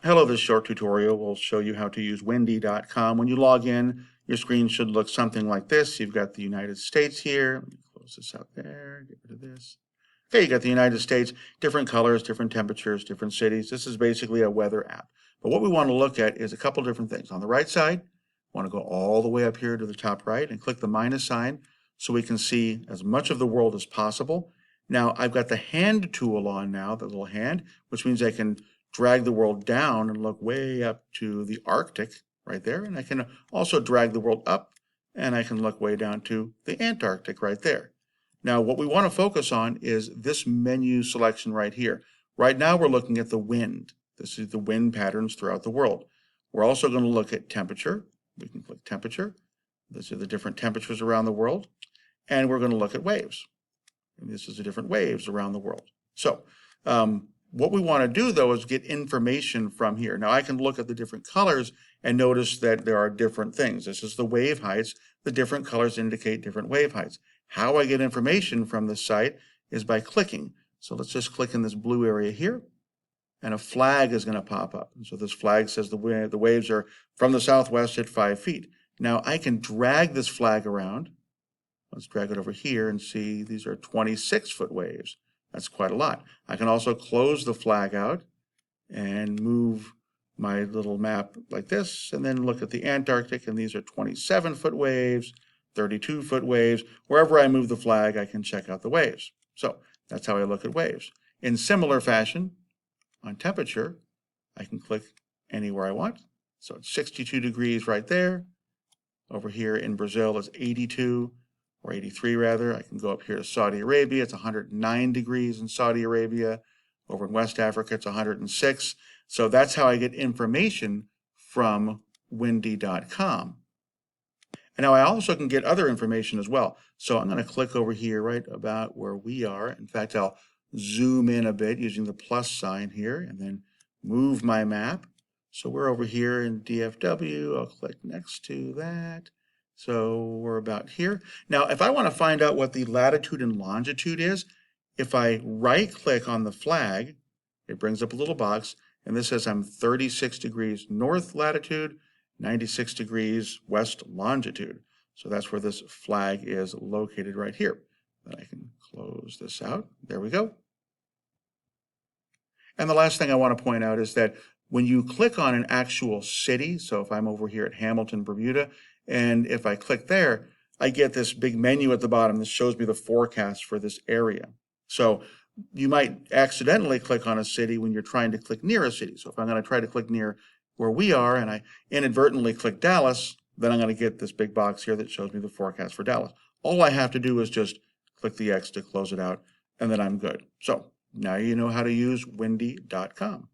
Hello, this short tutorial will show you how to use windy.com. When you log in, your screen should look something like this. You've got the United States here. Let me close this out there, get rid of this. Okay, you got the United States, different colors, different temperatures, different cities. This is basically a weather app. But what we want to look at is a couple different things. On the right side, want to go all the way up here to the top right and click the minus sign so we can see as much of the world as possible. Now, I've got the hand tool on now, the little hand, which means I can drag the world down and look way up to the Arctic right there. And I can also drag the world up and I can look way down to the Antarctic right there. Now, what we want to focus on is this menu selection right here. Right now, we're looking at the wind. This is the wind patterns throughout the world. We're also going to look at temperature. We can click temperature. These are the different temperatures around the world. And we're going to look at waves. And this is the different waves around the world. So, what we want to do, though, is get information from here. Now, I can look at the different colors and notice that there are different things. This is the wave heights. The different colors indicate different wave heights. How I get information from this site is by clicking. So let's just click in this blue area here, and a flag is going to pop up. And so this flag says the waves are from the southwest at 5 feet. Now, I can drag this flag around. Let's drag it over here and see these are 26-foot waves. That's quite a lot. I can also close the flag out and move my little map like this and then look at the Antarctic, and these are 27-foot waves, 32-foot waves. Wherever I move the flag, I can check out the waves. So that's how I look at waves. In similar fashion, on temperature, I can click anywhere I want. So it's 62 degrees right there. Over here in Brazil, it's 82. Or 83 rather. I can go up here to Saudi Arabia. It's 109 degrees in Saudi Arabia. Over in West Africa, it's 106. So that's how I get information from windy.com. And now I also can get other information as well. So I'm going to click over here right about where we are. In fact, I'll zoom in a bit using the plus sign here and then move my map. So we're over here in DFW. I'll click next to that. So we're about here. Now, if I want to find out what the latitude and longitude is, if I right-click on the flag, it brings up a little box, and this says I'm 36 degrees north latitude, 96 degrees west longitude. So that's where this flag is located right here. Then I can close this out. There we go. And the last thing I want to point out is that when you click on an actual city, so if I'm over here at Hamilton, Bermuda, and if I click there, I get this big menu at the bottom. This shows me the forecast for this area. So you might accidentally click on a city when you're trying to click near a city. So if I'm going to try to click near where we are and I inadvertently click Dallas, then I'm going to get this big box here that shows me the forecast for Dallas. All I have to do is just click the X to close it out, and then I'm good. So now you know how to use windy.com.